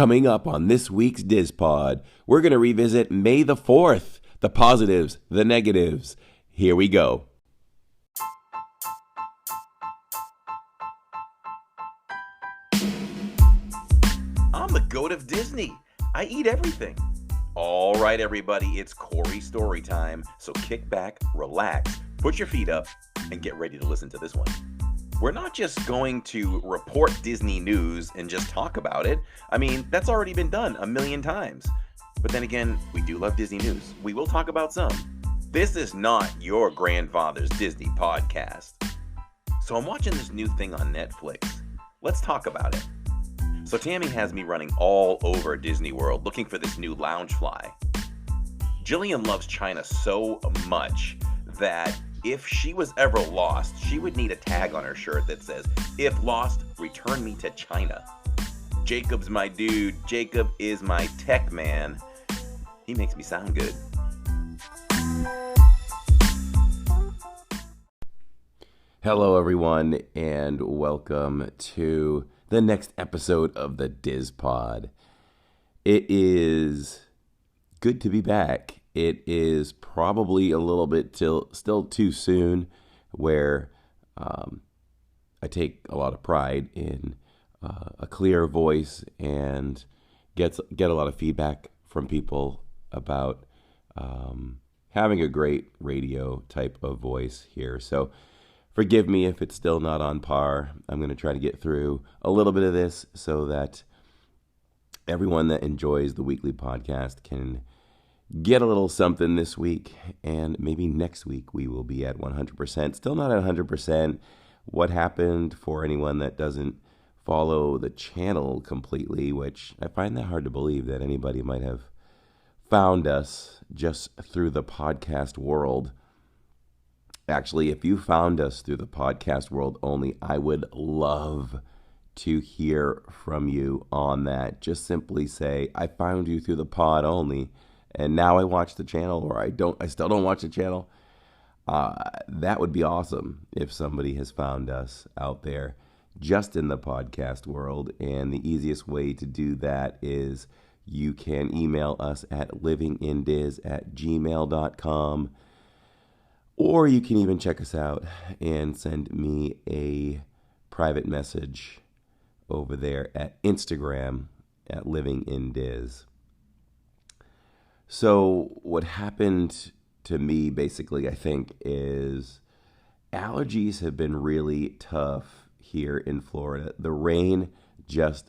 Coming up on this week's DIZ Pod, we're going to revisit May the 4th, the positives, the negatives. Here we go. I'm the goat of Disney. I eat everything. All right, everybody, it's Corey story time. So kick back, relax, put your feet up, and get ready to listen to this one. We're not just going to report Disney news and just talk about it. I mean, that's already been done a million times. But then again, we do love Disney news. We will talk about some. This is not your grandfather's Disney podcast. So I'm watching this new thing on Netflix. Let's talk about it. So Tammy has me running all over Disney World looking for this new Loungefly. Jillian loves China so much that if she was ever lost, she would need a tag on her shirt that says, "If lost, return me to China." Jacob's my dude. Jacob is my tech man. He makes me sound good. Hello, everyone, and welcome to the next episode of the DIZ Pod. It is good to be back. It is probably a little bit still too soon, where I take a lot of pride in a clear voice and get a lot of feedback from people about having a great radio type of voice here. So forgive me if it's still not on par. I'm going to try to get through a little bit of this so that everyone that enjoys the weekly podcast can get a little something this week, and maybe next week we will be at 100%. Still not at 100%. What happened for anyone that doesn't follow the channel completely, which I find that hard to believe that anybody might have found us just through the podcast world. Actually, if you found us through the podcast world only, I would love to hear from you on that. Just simply say, I found you through the pod only, and now I watch the channel, or I still don't watch the channel. That would be awesome if somebody has found us out there just in the podcast world. And the easiest way to do that is you can email us at livingindiz@gmail.com, or you can even check us out and send me a private message over there at Instagram at livingindiz. So what happened to me, basically, I think, is allergies have been really tough here in Florida. The rain it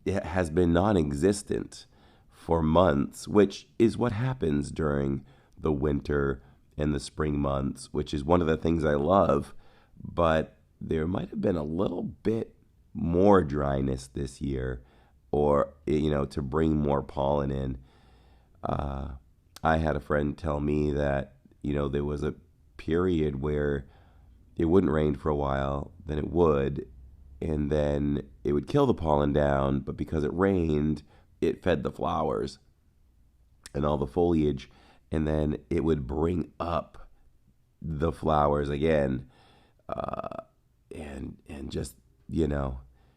has been non-existent for months, which is what happens during the winter and the spring months, which is one of the things I love. But there might have been a little bit more dryness this year, or, to bring more pollen in. I had a friend tell me that, there was a period where it wouldn't rain for a while, then it would, and then it would kill the pollen down, but because it rained, it fed the flowers and all the foliage, and then it would bring up the flowers again, and just,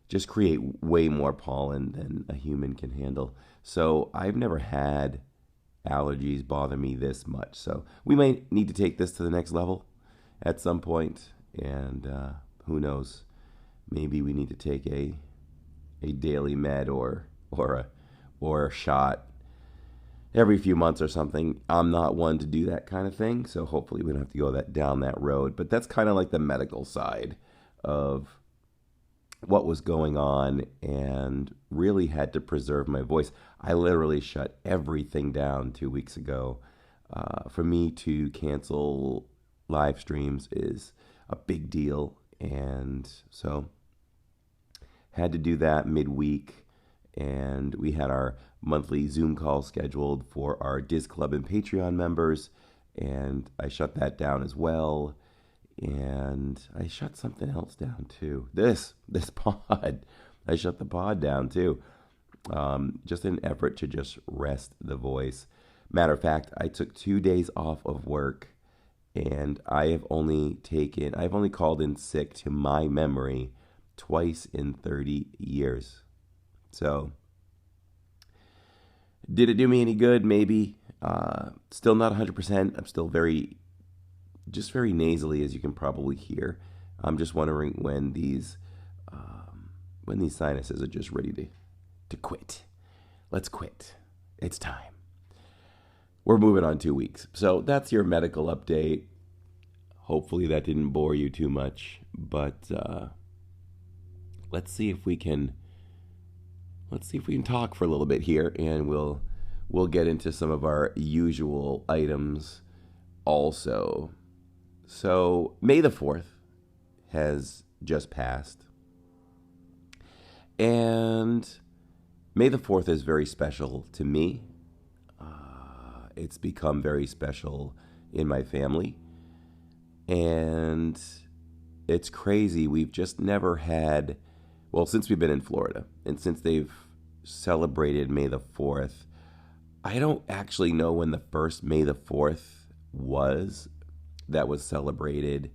just create way more pollen than a human can handle. So I've never had allergies bother me this much. So we might need to take this to the next level at some point, and who knows, maybe we need to take a daily med or a shot every few months or something. I'm not one to do that kind of thing, so hopefully we don't have to go down that road. But that's kind of like the medical side of what was going on, and really had to preserve my voice. I literally shut everything down 2 weeks ago. For me to cancel live streams is a big deal, and so had to do that midweek. And we had our monthly Zoom call scheduled for our DIZ Club and Patreon members, and I shut that down as well. And I shut something else down too. This pod. I shut the pod down too. Just in an effort to just rest the voice. Matter of fact, I took 2 days off of work, and I've only called in sick to my memory twice in 30 years. So Did it do me any good? Maybe. Still not 100%. I'm still just very nasally, as you can probably hear. I'm just wondering when these sinuses are just ready to quit. Let's quit. It's time. We're moving on 2 weeks. So that's your medical update. Hopefully that didn't bore you too much, but let's see if we can talk for a little bit here, and we'll get into some of our usual items also. So May the 4th has just passed, and May the 4th is very special to me. It's become very special in my family, and it's crazy. We've just never had, well, since we've been in Florida and since they've celebrated May the 4th, I don't actually know when the first May the 4th was that was celebrated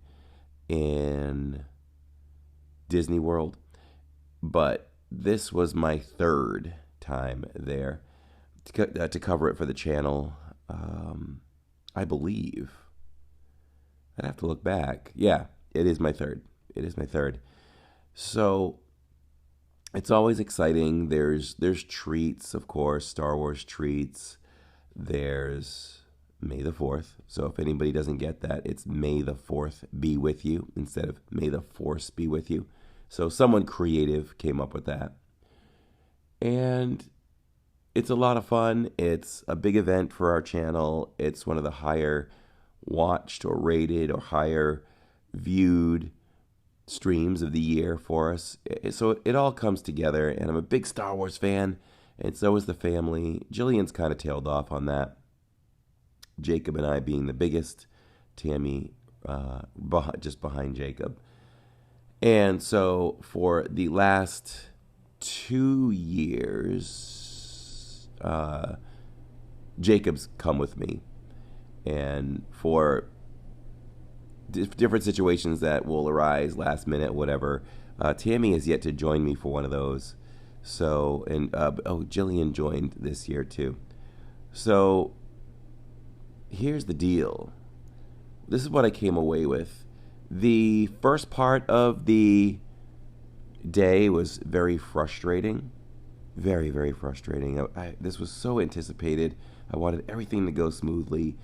in Disney World, but this was my third time there to cover it for the channel. I believe. I'd have to look back. Yeah, it is my third. It is my third. So it's always exciting. There's treats, of course, Star Wars treats. There's May the 4th. So if anybody doesn't get that, it's May the 4th be with you instead of May the Force be with you. So someone creative came up with that. And it's a lot of fun. It's a big event for our channel. It's one of the higher watched or rated or higher viewed streams of the year for us. So it all comes together, and I'm a big Star Wars fan, and so is the family. Jillian's kind of tailed off on that. Jacob and I being the biggest, Tammy just behind Jacob. And so for the last 2 years, Jacob's come with me, and for different situations that will arise last minute, whatever, Tammy has yet to join me for one of those. So, and Jillian joined this year too. So here's the deal. This is what I came away with. The first part of the day was very frustrating. Very, very frustrating. This was so anticipated. I wanted everything to go smoothly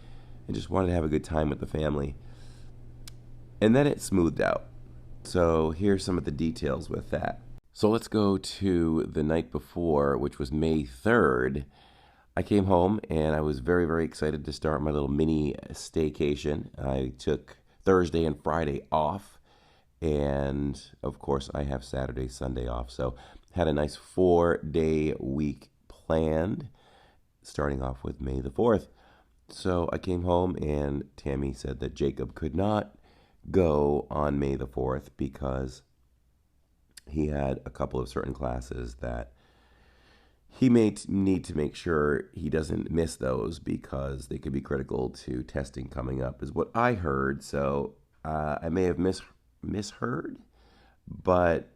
and just wanted to have a good time with the family. And then it smoothed out. So here's some of the details with that. So let's go to the night before, which was May 3rd. I came home and I was very, very excited to start my little mini staycation. I took Thursday and Friday off. And of course, I have Saturday, Sunday off. So had a nice 4-day week planned, starting off with May the 4th. So I came home and Tammy said that Jacob could not go on May the 4th because he had a couple of certain classes that he may need to make sure he doesn't miss those because they could be critical to testing coming up, is what I heard. So I may have misheard, but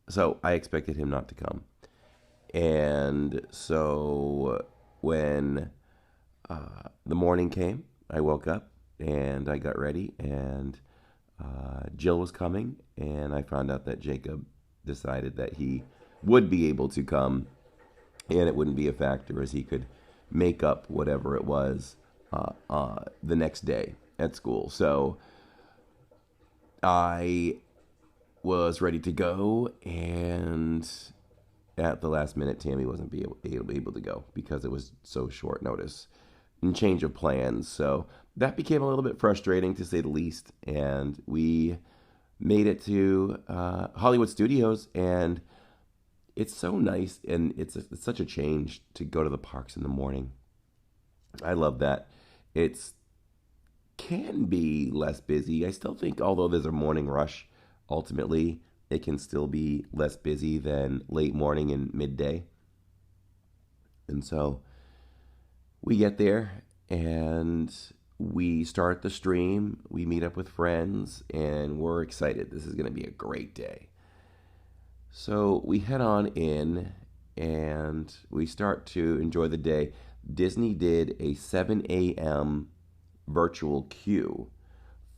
so I expected him not to come. And so when the morning came, I woke up and I got ready, and Jill was coming, and I found out that Jacob decided that he would be able to come, and it wouldn't be a factor as he could make up whatever it was the next day at school. So I was ready to go, and at the last minute, Tammy wasn't able to go because it was so short notice and change of plans. So that became a little bit frustrating, to say the least. And we made it to Hollywood Studios, and it's so nice, and it's such a change to go to the parks in the morning. I love that. It's can be less busy. I still think, although there's a morning rush, ultimately it can still be less busy than late morning and midday. And so we get there and we start the stream, we meet up with friends, and we're excited. This is going to be a great day. So we head on in, and we start to enjoy the day. Disney did a 7 a.m. virtual queue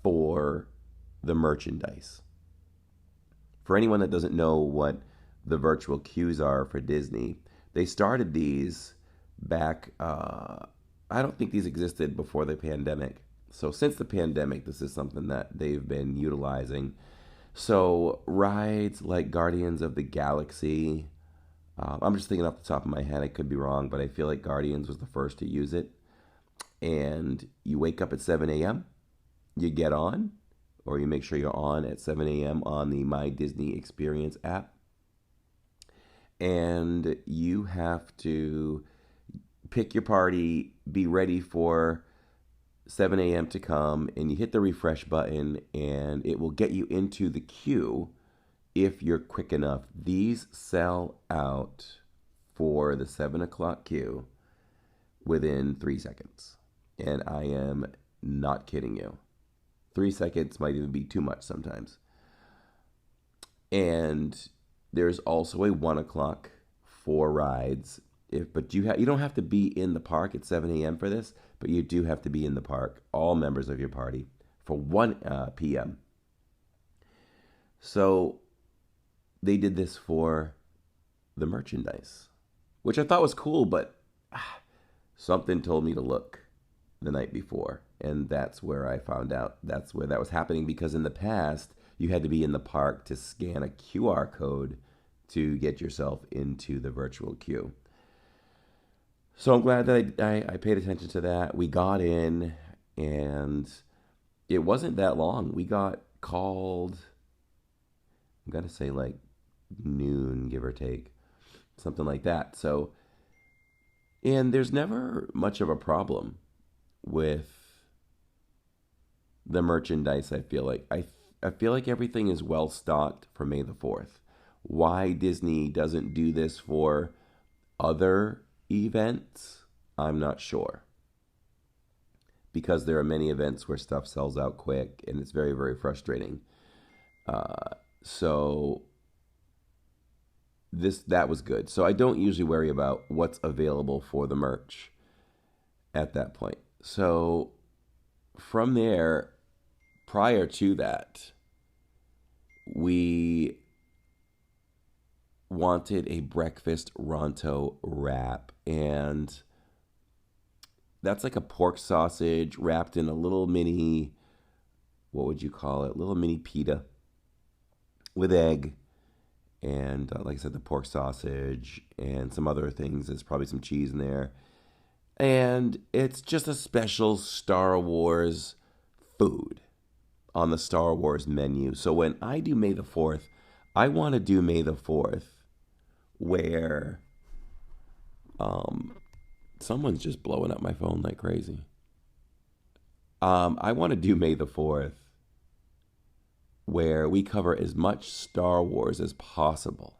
for the merchandise. For anyone that doesn't know what the virtual queues are for Disney, they started these back, I don't think these existed before the pandemic. So since the pandemic, this is something that they've been utilizing. So rides like Guardians of the Galaxy, I'm just thinking off the top of my head, I could be wrong, but I feel like Guardians was the first to use it. And you wake up at 7 a.m., you get on, or you make sure you're on at 7 a.m. on the My Disney Experience app. And you have to pick your party, be ready for 7 a.m. to come, and you hit the refresh button, and it will get you into the queue if you're quick enough. These sell out for the 7 o'clock queue within 3 seconds. And I am not kidding you. 3 seconds might even be too much sometimes. And there's also a 1 o'clock for rides. But you don't have to be in the park at 7 a.m. for this, but you do have to be in the park, all members of your party, for 1 p.m. So they did this for the merchandise, which I thought was cool, but something told me to look the night before, and that's where I found out that's where that was happening, because in the past, you had to be in the park to scan a QR code to get yourself into the virtual queue. So I'm glad that I paid attention to that. We got in, and it wasn't that long. We got called, I'm going to say like noon, give or take, something like that. So, and there's never much of a problem with the merchandise, I feel like. I feel like everything is well stocked for May the 4th. Why Disney doesn't do this for other events, I'm not sure. Because there are many events where stuff sells out quick, and it's very, very frustrating. So that was good. So I don't usually worry about what's available for the merch at that point. So from there, prior to that, we wanted a breakfast Ronto wrap, and that's like a pork sausage wrapped in a little mini, what would you call it? Little mini pita with egg, and like I said, the pork sausage and some other things. There's probably some cheese in there, and it's just a special Star Wars food on the Star Wars menu. So when I do May the 4th, I want to do May the 4th where someone's just blowing up my phone like crazy. I want to do May the 4th where we cover as much Star Wars as possible,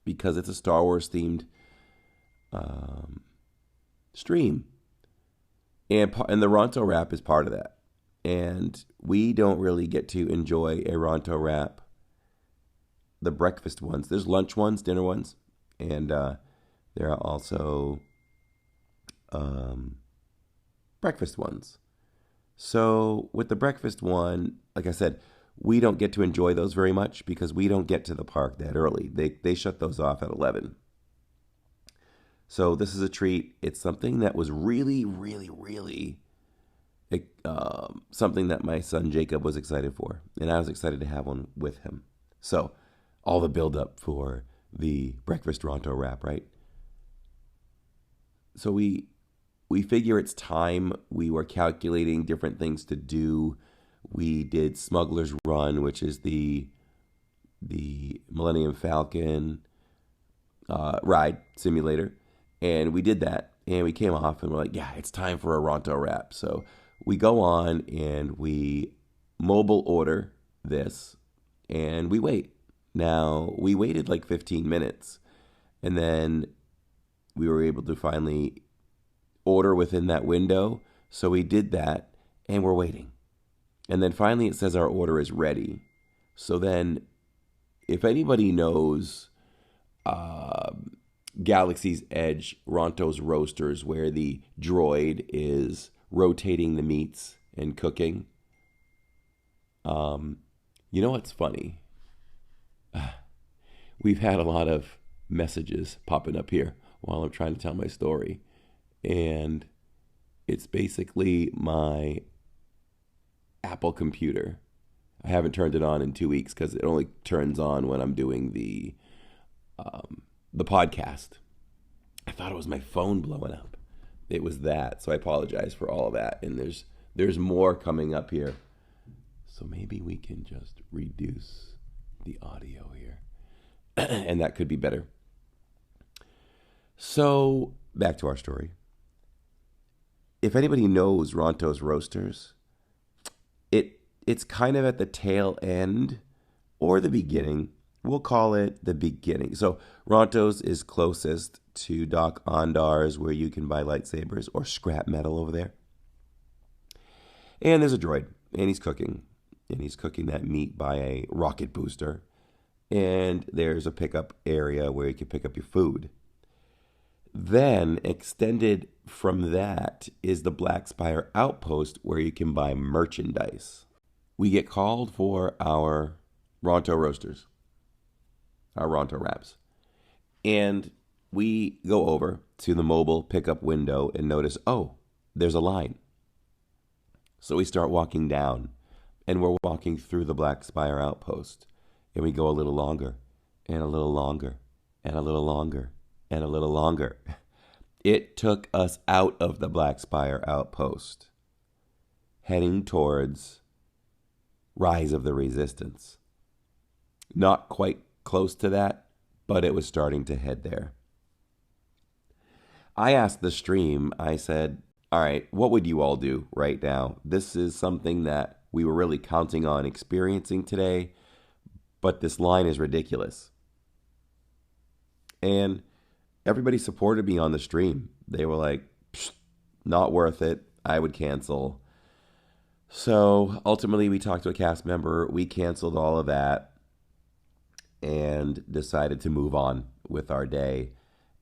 because it's a Star Wars themed stream, and the Ronto wrap is part of that. And we don't really get to enjoy a Ronto wrap, the breakfast ones. There's lunch ones, dinner ones, and there are also breakfast ones. So with the breakfast one, like I said, we don't get to enjoy those very much because we don't get to the park that early. They shut those off at 11. So this is a treat. It's something that was really, really, really something that my son Jacob was excited for, and I was excited to have one with him. So all the build up for the breakfast Ronto wrap, right? So we figure it's time. We were calculating different things to do. We did Smuggler's Run, which is the Millennium Falcon ride simulator, and we did that, and we came off, and we're like, yeah, it's time for a Ronto wrap. So we go on and we mobile order this, and we wait. Now, we waited like 15 minutes, and then we were able to finally order within that window. So we did that, and we're waiting. And then finally it says our order is ready. So then if anybody knows Galaxy's Edge, Ronto's Roasters, where the droid is rotating the meats and cooking. You know what's funny? We've had a lot of messages popping up here while I'm trying to tell my story. And it's basically my Apple computer. I haven't turned it on in 2 weeks because it only turns on when I'm doing the podcast. I thought it was my phone blowing up. It was that. So I apologize for all of that. And there's more coming up here. So maybe we can just reduce the audio here. And that could be better. So back to our story. If anybody knows Ronto's Roasters, it's kind of at the tail end or the beginning. We'll call it the beginning. So Ronto's is closest to Doc Ondar's, where you can buy lightsabers or scrap metal over there. And there's a droid, and he's cooking. And he's cooking that meat by a rocket booster. And there's a pickup area where you can pick up your food. Then, extended from that, is the Black Spire Outpost, where you can buy merchandise. We get called for our Ronto Roasters, our Ronto Wraps. And we go over to the mobile pickup window and notice, oh, there's a line. So we start walking down, and we're walking through the Black Spire Outpost. And we go a little longer, and a little longer, and a little longer, and a little longer. It took us out of the Black Spire Outpost, heading towards Rise of the Resistance. Not quite close to that, but it was starting to head there. I asked the stream, I said, all right, what would you all do right now? This is something that we were really counting on experiencing today, but this line is ridiculous. And everybody supported me on the stream. They were like, not worth it. I would cancel. So ultimately, we talked to a cast member. We canceled all of that and decided to move on with our day.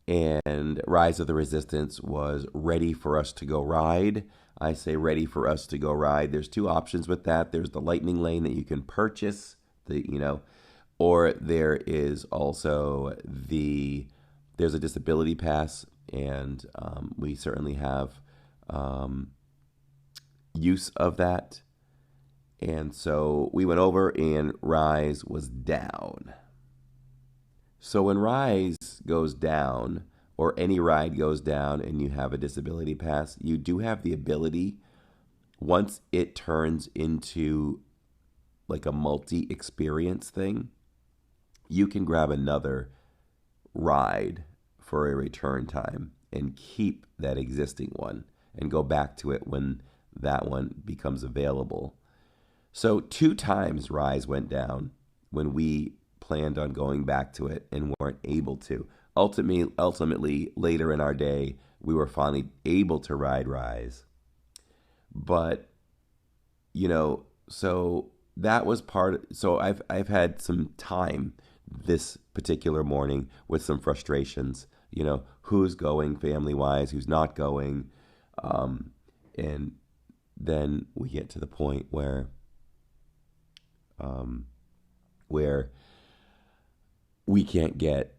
And Rise of the Resistance was ready for us to go ride. I say ready for us to go ride. There's two options with that. There's the lightning lane that you can purchase, or there is also there's a disability pass, and we certainly have use of that. And so we went over, and Rise was down. So when Rise goes down, or any ride goes down, and you have a disability pass, you do have the ability, once it turns into like a multi-experience thing, you can grab another ride for a return time and keep that existing one and go back to it when that one becomes available. So 2 times Rise went down when we planned on going back to it and weren't able to. Ultimately, later in our day, we were finally able to ride Rise. But, so that was so I've had some time this particular morning with some frustrations, who's going family-wise, who's not going. And then we get to the point where we can't get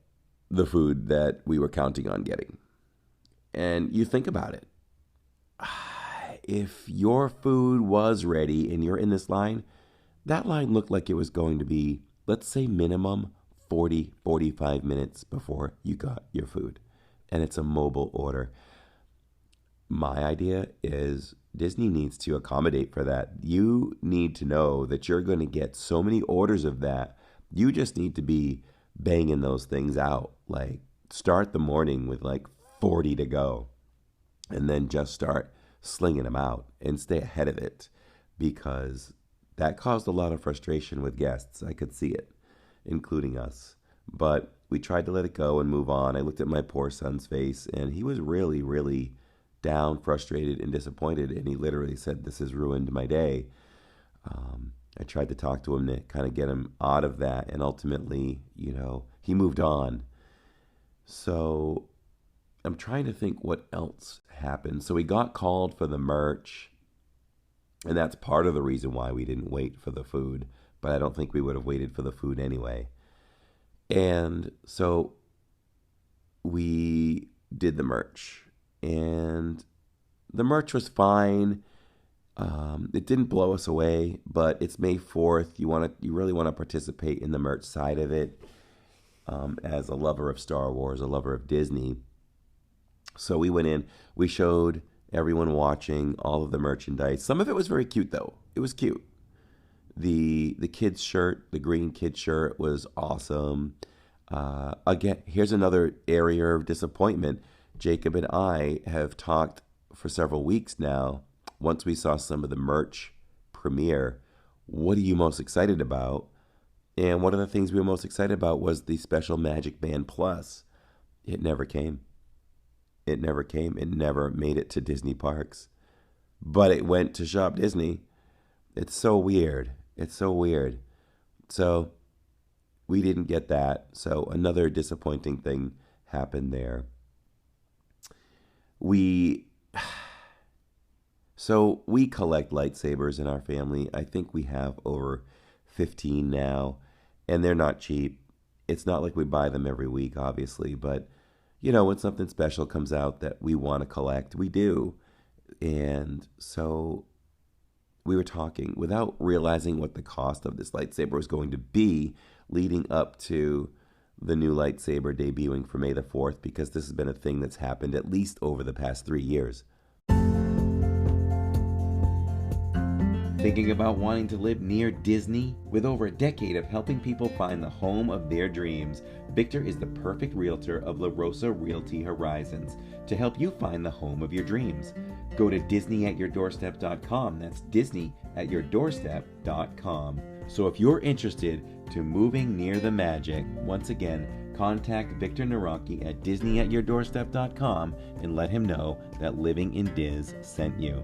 the food that we were counting on getting. And you think about it. If your food was ready and you're in this line, that line looked like it was going to be, let's say minimum 45 minutes before you got your food. And it's a mobile order. My idea is Disney needs to accommodate for that. You need to know that you're going to get so many orders of that. You just need to be banging those things out. Like, start the morning with like 40 to go, and then just start slinging them out and stay ahead of it, because that caused a lot of frustration with guests. I could see it, including us. But we tried to let it go and move on. I looked at my poor son's face, and he was really, really down, frustrated, and disappointed. And he literally said, "This has ruined my day." I tried to talk to him to kind of get him out of that. And ultimately, he moved on. So I'm trying to think what else happened. So we got called for the merch, and that's part of the reason why we didn't wait for the food. But I don't think we would have waited for the food anyway. And so we did the merch, and the merch was fine. It didn't blow us away, but it's May 4th. You really want to participate in the merch side of it. As a lover of Star Wars, a lover of Disney. So we went in, we showed everyone watching all of the merchandise. Some of it was very cute, though. It was cute. The kid's shirt, the green kid shirt, was awesome. Again, here's another area of disappointment. Jacob and I have talked for several weeks now. Once we saw some of the merch premiere, what are you most excited about? And one of the things we were most excited about was the special Magic Band Plus. It never came. It never came. It never made it to Disney Parks. But it went to Shop Disney. It's so weird. It's so weird. So we didn't get that. So another disappointing thing happened there. We collect lightsabers in our family. I think we have over 15 now, and they're not cheap. It's not like we buy them every week, obviously, but when something special comes out that we want to collect, we do. And so we were talking without realizing what the cost of this lightsaber was going to be leading up to the new lightsaber debuting for May the 4th, because this has been a thing that's happened at least over the past 3 years. Thinking about wanting to live near Disney? With over a decade of helping people find the home of their dreams, Victor is the perfect realtor of La Rosa Realty Horizons to help you find the home of your dreams. Go to DisneyAtYourDoorstep.com. That's DisneyAtYourDoorstep.com. So if you're interested to moving near the magic, once again, contact Victor Naraki at DisneyAtYourDoorstep.com and let him know that Living in Diz sent you.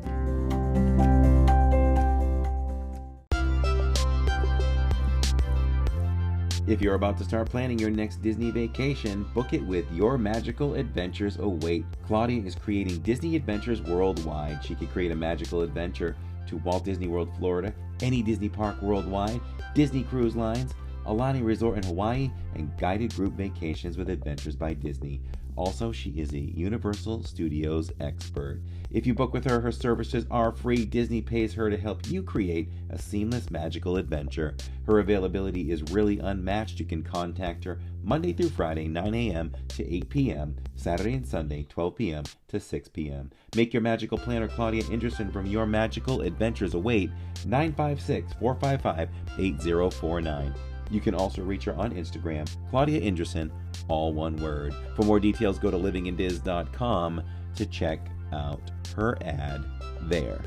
If you're about to start planning your next Disney vacation, book it with Your Magical Adventures Await. Claudia is creating Disney Adventures worldwide. She could create a magical adventure to Walt Disney World, Florida, any Disney park worldwide, Disney Cruise Lines, Alani Resort in Hawaii, and guided group vacations with Adventures by Disney. Also, she is a Universal Studios expert. If you book with her, her services are free. Disney pays her to help you create a seamless magical adventure. Her availability is really unmatched. You can contact her Monday through Friday, 9 a.m. to 8 p.m., Saturday and Sunday, 12 p.m. to 6 p.m. Make your magical planner Claudia Inderson from Your Magical Adventures Await, 956-455-8049. You can also reach her on Instagram, Claudia Inderson, all one word. For more details, go to livingindiz.com to check out her ad there.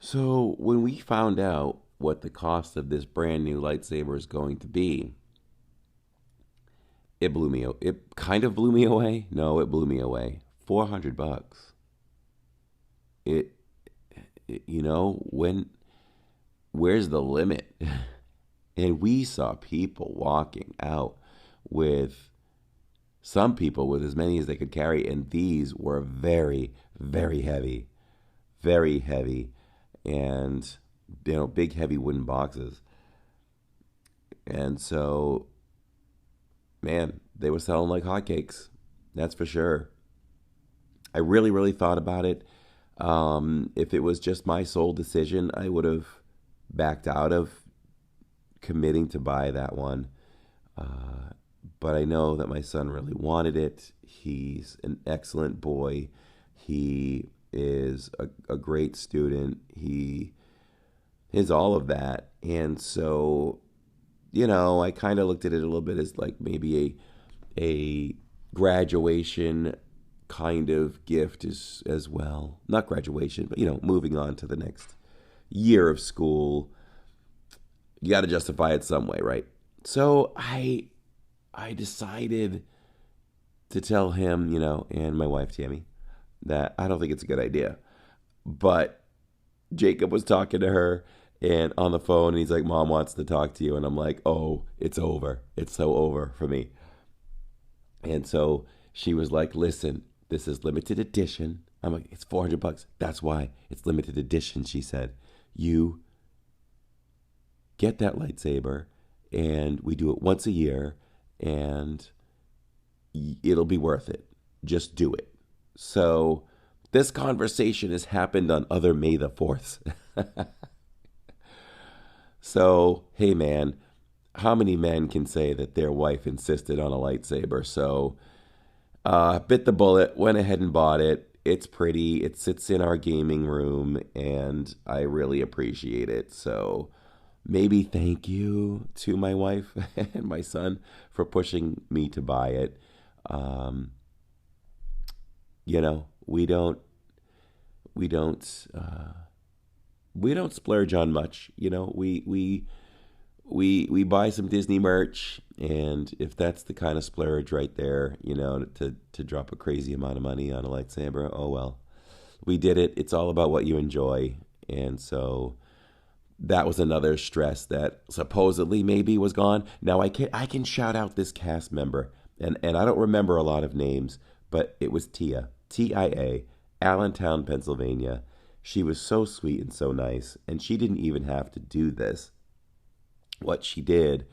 So when we found out what the cost of this brand new lightsaber is going to be, it kind of blew me away. No, it blew me away. $400. Where's the limit? And we saw people walking out with some people with as many as they could carry, and these were very, very heavy. Very heavy. And, big, heavy wooden boxes. And so, man, they were selling like hotcakes. That's for sure. I really, really thought about it. If it was just my sole decision, I would have backed out of committing to buy that one. But I know that my son really wanted it. He's an excellent boy. He is a great student. He is all of that. And so, I kind of looked at it a little bit as like maybe a graduation kind of gift as well. Not graduation, but, moving on to the next year of school. You got to justify it some way, right? So I decided to tell him, and my wife Tammy, that I don't think it's a good idea. But Jacob was talking to her, and on the phone, and he's like, Mom wants to talk to you. And I'm like, oh, it's over. It's so over for me. And so she was like, listen, this is limited edition. I'm like, it's $400. That's why it's limited edition, she said. You get that lightsaber, and we do it once a year, and it'll be worth it. Just do it. So this conversation has happened on other May the 4th. So, hey man, how many men can say that their wife insisted on a lightsaber? So, bit the bullet, went ahead and bought it. It's pretty. It sits in our gaming room, and I really appreciate it. So, maybe thank you to my wife and my son for pushing me to buy it. Um, you know, we don't, we don't splurge on much. You know, we buy some Disney merch, and if that's the kind of splurge right there, you know, to drop a crazy amount of money on a lightsaber, oh well, we did it. It's all about what you enjoy, and so that was another stress that supposedly maybe was gone. Now I can shout out this cast member, and I don't remember a lot of names, but it was Tia, TIA, Allentown, Pennsylvania. She was so sweet and so nice, and she didn't even have to do this. What she did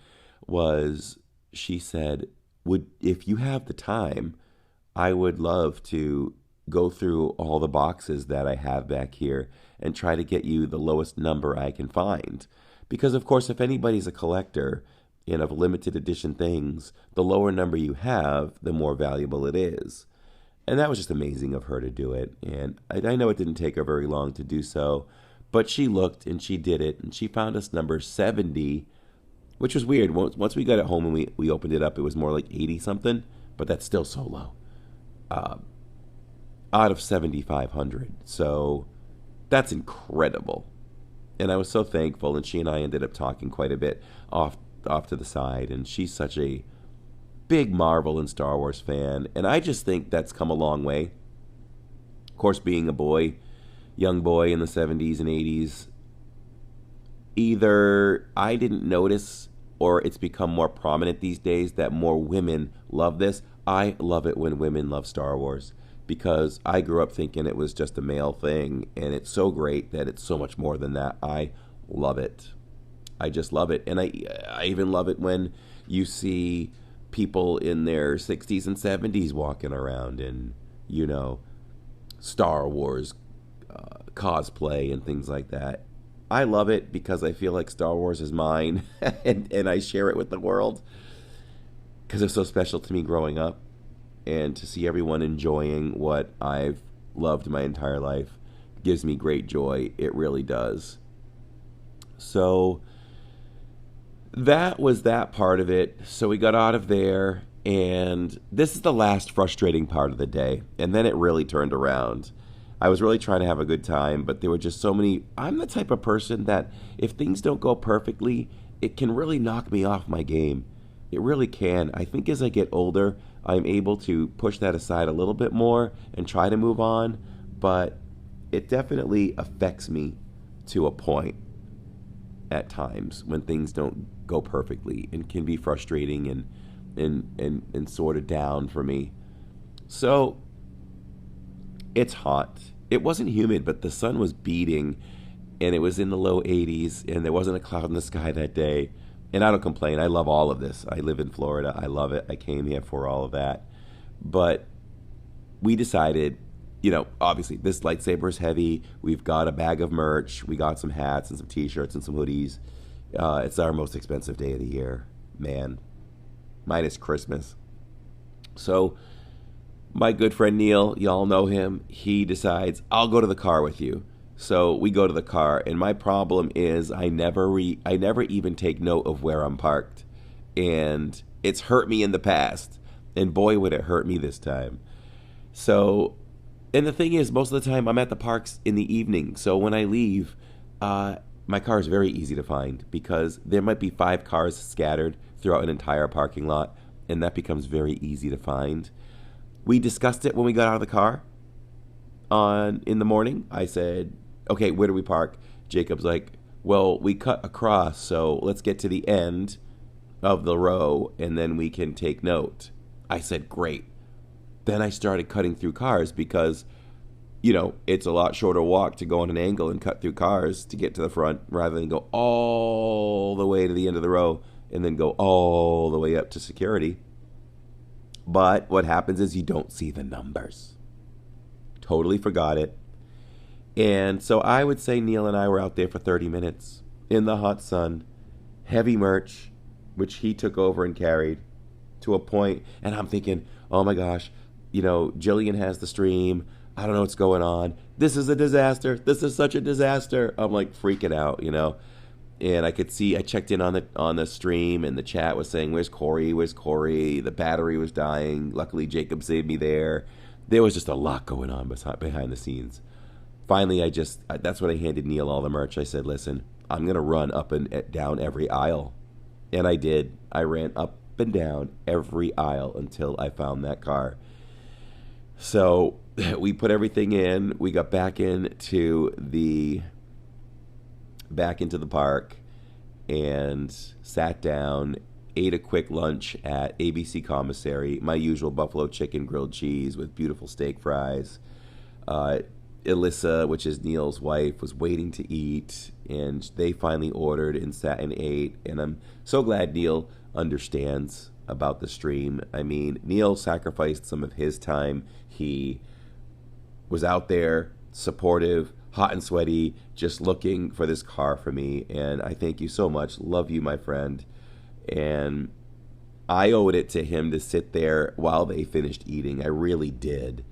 was she said, "Would if you have the time, I would love to go through all the boxes that I have back here and try to get you the lowest number I can find. Because, of course, if anybody's a collector and of limited edition things, the lower number you have, the more valuable it is." And that was just amazing of her to do it. And I know it didn't take her very long to do so, but she looked and she did it, and she found us number 70, which was weird. Once we got it home and we opened it up, it was more like 80 something, but that's still so low. Uh, Out of 7,500. So that's incredible. And I was so thankful, and she and I ended up talking quite a bit off to the side, and she's such a big Marvel and Star Wars fan, and I just think that's come a long way. Of course, being a boy, young boy in the 70s and 80s, either I didn't notice or it's become more prominent these days that more women love this. I love it when women love Star Wars because I grew up thinking it was just a male thing, and it's so great that it's so much more than that. I love it. I just love it. And I even love it when you see people in their 60s and 70s walking around in, you know, Star Wars cosplay and things like that. I love it because I feel like Star Wars is mine and I share it with the world because it's so special to me growing up. And to see everyone enjoying what I've loved my entire life gives me great joy. It really does. So that was that part of it. So we got out of there, and this is the last frustrating part of the day. And then it really turned around. I was really trying to have a good time, but there were just so many. I'm the type of person that if things don't go perfectly, it can really knock me off my game. It really can. I think as I get older, I'm able to push that aside a little bit more and try to move on, but it definitely affects me to a point at times when things don't go perfectly and can be frustrating and sort of down for me. So it's hot. It wasn't humid, but the sun was beating, and it was in the low 80s, and there wasn't a cloud in the sky that day. And I don't complain. I love all of this. I live in Florida. I love it. I came here for all of that. But we decided, you know, obviously this lightsaber is heavy. We've got a bag of merch. We got some hats and some t-shirts and some hoodies. It's our most expensive day of the year, man. Minus Christmas. So my good friend Neil, y'all know him, he decides, I'll go to the car with you. So we go to the car, and my problem is I never even take note of where I'm parked. And it's hurt me in the past, and boy would it hurt me this time. So, and the thing is, most of the time I'm at the parks in the evening. So when I leave, my car is very easy to find because there might be 5 cars scattered throughout an entire parking lot, and that becomes very easy to find. We discussed it when we got out of the car in the morning. I said, okay, where do we park? Jacob's like, Well, we cut across, so let's get to the end of the row and then we can take note. I said, great. Then I started cutting through cars because, it's a lot shorter walk to go on an angle and cut through cars to get to the front rather than go all the way to the end of the row and then go all the way up to security. But what happens is you don't see the numbers. Totally forgot it. And so I would say Neil and I were out there for 30 minutes in the hot sun, heavy merch, which he took over and carried to a point. And I'm thinking, oh my gosh, Jillian has the stream. I don't know what's going on. This is a disaster. This is such a disaster. I'm like freaking out, And I could see, I checked in on the stream and the chat was saying, where's Corey? Where's Corey? The battery was dying. Luckily, Jacob saved me there. There was just a lot going on behind the scenes. Finally, that's when I handed Neil all the merch. I said, listen, I'm going to run up and down every aisle. And I did. I ran up and down every aisle until I found that car. So we put everything in. We got back into the park and sat down, ate a quick lunch at ABC Commissary, my usual buffalo chicken grilled cheese with beautiful steak fries. Alyssa, which is Neil's wife, was waiting to eat, and they finally ordered and sat and ate. And I'm so glad Neil understands about the stream. I mean, Neil sacrificed some of his time. He was out there, supportive, hot and sweaty, just looking for this car for me. And I thank you so much. Love you, my friend. And I owed it to him to sit there while they finished eating. I really did.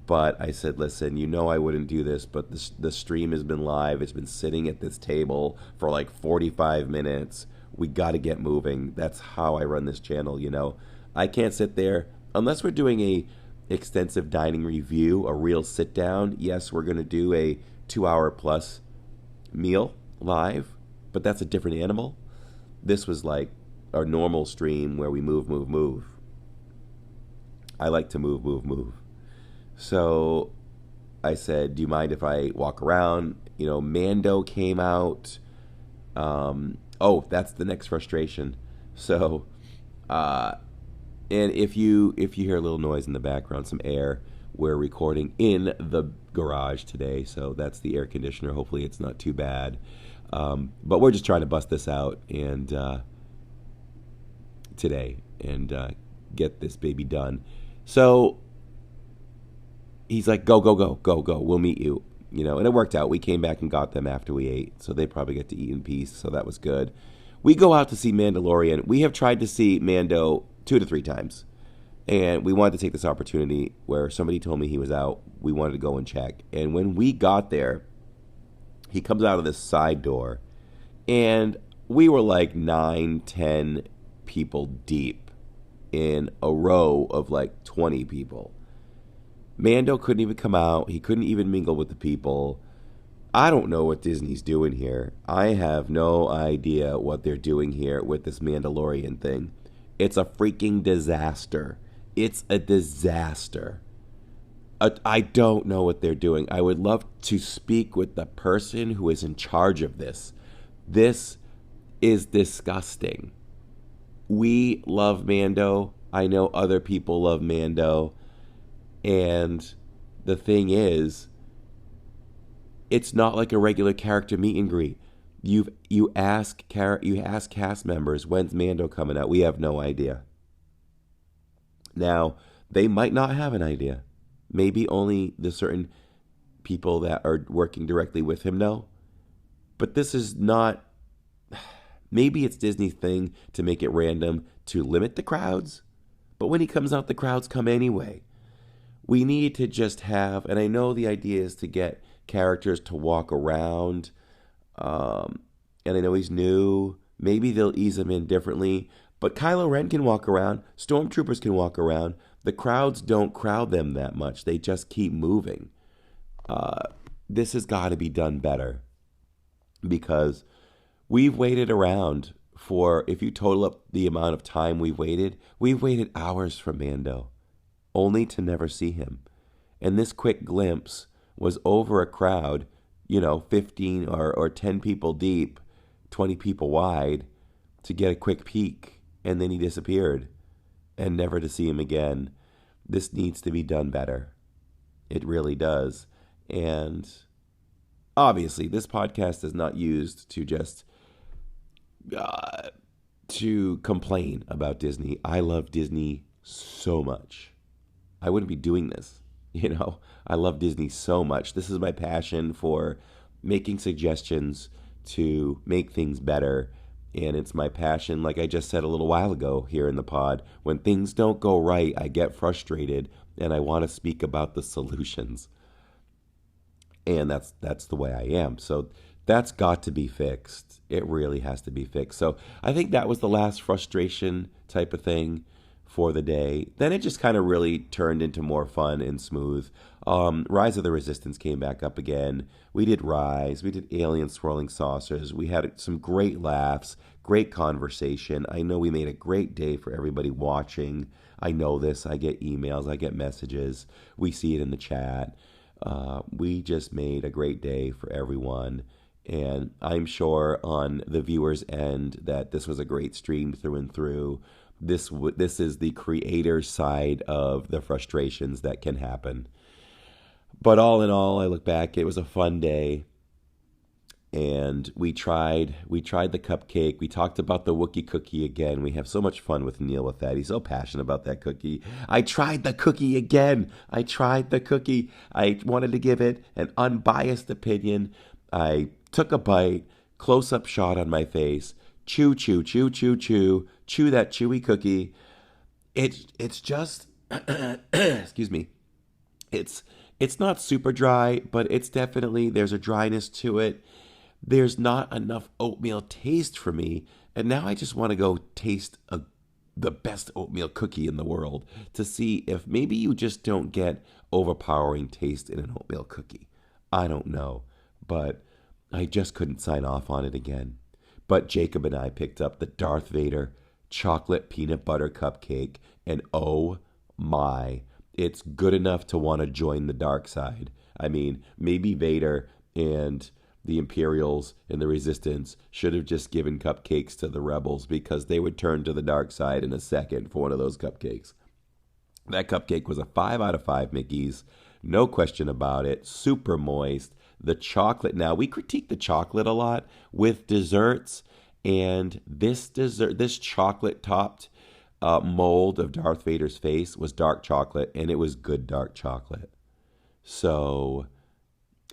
But I said, listen, I wouldn't do this, but the stream has been live. It's been sitting at this table for like 45 minutes. We got to get moving. That's how I run this channel, I can't sit there unless we're doing a extensive dining review, a real sit down. Yes, we're going to do a 2-hour plus meal live, but that's a different animal. This was like our normal stream where we move. I like to move. So I said, do you mind if I walk around? Mando came out. That's the next frustration. So, and if you hear a little noise in the background, some air, we're recording in the garage today. So that's the air conditioner. Hopefully it's not too bad. But we're just trying to bust this out and today and get this baby done. So he's like, go. We'll meet you. And it worked out. We came back and got them after we ate. So they probably get to eat in peace. So that was good. We go out to see Mandalorian. We have tried to see Mando 2 to 3 times. And we wanted to take this opportunity where somebody told me he was out. We wanted to go and check. And when we got there, he comes out of this side door. And we were like 9-10 people deep in a row of like 20 people. Mando couldn't even come out. He couldn't even mingle with the people. I don't know what Disney's doing here. I have no idea what they're doing here with this Mandalorian thing. It's a freaking disaster. It's a disaster. I don't know what they're doing. I would love to speak with the person who is in charge of this. This is disgusting. We love Mando. I know other people love Mando. And the thing is, it's not like a regular character meet and greet. You ask cast members, when's Mando coming out? We have no idea. Now, they might not have an idea. Maybe only the certain people that are working directly with him know. But this is not... Maybe it's Disney's thing to make it random, to limit the crowds. But when he comes out, the crowds come anyway. We need to just have... And I know the idea is to get characters to walk around. And I know he's new. Maybe they'll ease him in differently. But Kylo Ren can walk around. Stormtroopers can walk around. The crowds don't crowd them that much. They just keep moving. This has got to be done better. Because we've waited around for, if you total up the amount of time we've waited hours for Mando. Only to never see him. And this quick glimpse was over a crowd, 15 or 10 people deep, 20 people wide to get a quick peek, and then he disappeared, and never to see him again. This needs to be done better. It really does. And obviously, this podcast is not used to just to complain about Disney. I love Disney so much. I wouldn't be doing this. I love Disney so much. This is my passion for making suggestions to make things better. And it's my passion, like I just said a little while ago here in the pod, when things don't go right, I get frustrated and I want to speak about the solutions. And that's the way I am. So that's got to be fixed. It really has to be fixed. So I think that was the last frustration type of thing for the day. Then it just kind of really turned into more fun and smooth. Rise of the Resistance came back up again. We did Rise. We did Alien Swirling Saucers. We had some great laughs, great conversation. I know we made a great day for everybody watching. I know this. I get emails. I get messages. We see it in the chat. We just made a great day for everyone. And I'm sure on the viewer's end that this was a great stream through and through. This is the creator side of the frustrations that can happen. But all in all, I look back, it was a fun day. And we tried the cupcake. We talked about the Wookiee cookie again. We have so much fun with Neil with that. He's so passionate about that cookie. I tried the cookie again. I wanted to give it an unbiased opinion. I took a bite, close-up shot on my face. Chew, chew, chew, chew, chew. Chew that chewy cookie. It's just, excuse me. It's not super dry, but it's definitely, there's a dryness to it. There's not enough oatmeal taste for me. And now I just want to go taste the best oatmeal cookie in the world to see if maybe you just don't get overpowering taste in an oatmeal cookie. I don't know, but I just couldn't sign off on it again. But Jacob and I picked up the Darth Vader chocolate peanut butter cupcake, and oh my, it's good enough to want to join the dark side. I mean, maybe Vader and the Imperials and the Resistance should have just given cupcakes to the rebels, because they would turn to the dark side in a second for one of those cupcakes. That cupcake was a 5 out of 5 Mickeys. No question about it. Super moist. The chocolate. Now, we critique the chocolate a lot with desserts, and this chocolate-topped mold of Darth Vader's face was dark chocolate, and it was good dark chocolate. So,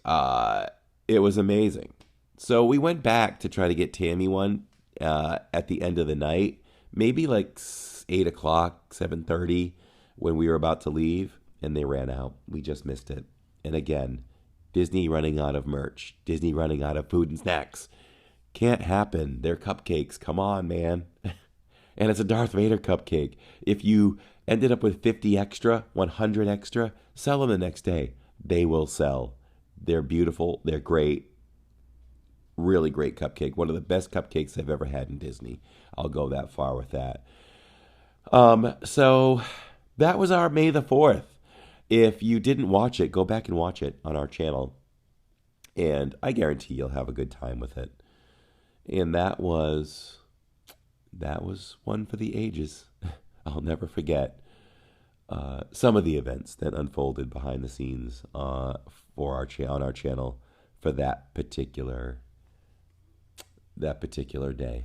it was amazing. So we went back to try to get Tammy one at the end of the night, maybe like 8 o'clock, 7:30 when we were about to leave, and they ran out. We just missed it. And again, Disney running out of merch, Disney running out of food and snacks. Can't happen. They're cupcakes. Come on, man. And it's a Darth Vader cupcake. If you ended up with 50 extra, 100 extra, sell them the next day. They will sell. They're beautiful. They're great. Really great cupcake. One of the best cupcakes I've ever had in Disney. I'll go that far with that. So that was our May the 4th. If you didn't watch it, go back and watch it on our channel. And I guarantee you'll have a good time with it. And that was one for the ages. I'll never forget some of the events that unfolded behind the scenes on our channel for that particular day.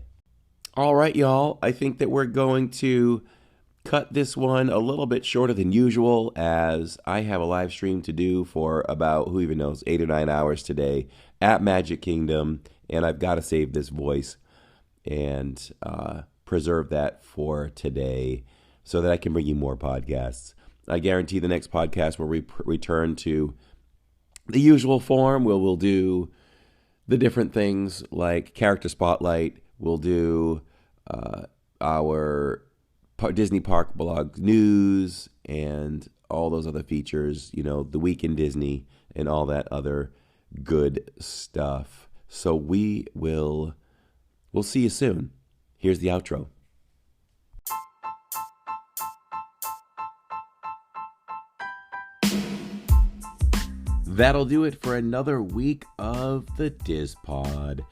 All right, y'all. I think that we're going to cut this one a little bit shorter than usual, as I have a live stream to do for about, who even knows, 8 or 9 hours today at Magic Kingdom, and I've got to save this voice and preserve that for today so that I can bring you more podcasts. I guarantee the next podcast will return to the usual form. We'll do the different things like Character Spotlight. We'll do our Disney Park blog news and all those other features, the Week in Disney and all that other good stuff. So we'll see you soon. Here's the outro. That'll do it for another week of the DIZ Pod.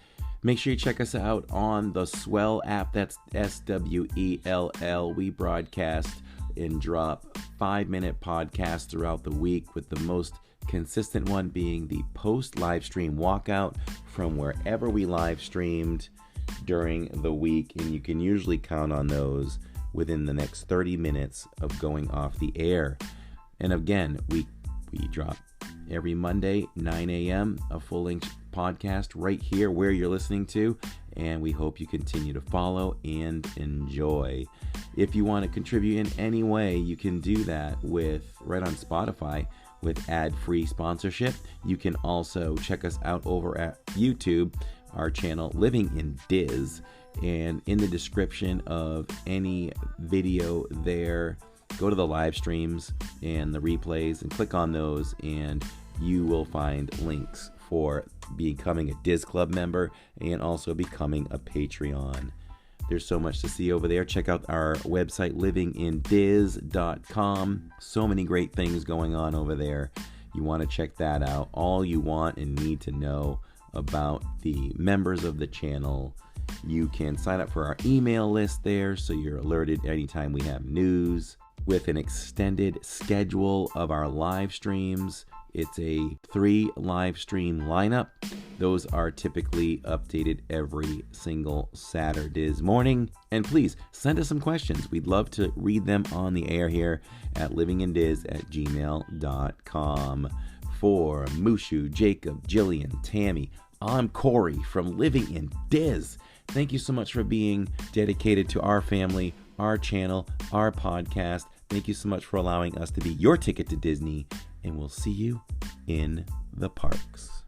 Make sure you check us out on the Swell app. That's SWELL. We broadcast and drop 5-minute podcasts throughout the week, with the most consistent one being the post live stream walkout from wherever we live streamed during the week. And you can usually count on those within the next 30 minutes of going off the air. And again, we drop every Monday, 9 a.m., a full-length podcast right here where you're listening to, and we hope you continue to follow and enjoy. If you want to contribute in any way, you can do that right on Spotify with ad-free sponsorship. You can also check us out over at YouTube, our channel Living in DIZ, and in the description of any video there, go to the live streams and the replays and click on those, and you will find links for becoming a DIZ Club member and also becoming a Patreon. There's so much to see over there. Check out our website, livingindiz.com. So many great things going on over there. You want to check that out. All you want and need to know about the members of the channel. You can sign up for our email list there so you're alerted anytime we have news, with an extended schedule of our live streams. It's a 3 live stream lineup. Those are typically updated every single Saturday morning. And please send us some questions. We'd love to read them on the air here at livingindiz@gmail.com. For Mushu, Jacob, Jillian, Tammy, I'm Corey from Living in DIZ. Thank you so much for being dedicated to our family, our channel, our podcast. Thank you so much for allowing us to be your ticket to Disney, and we'll see you in the parks.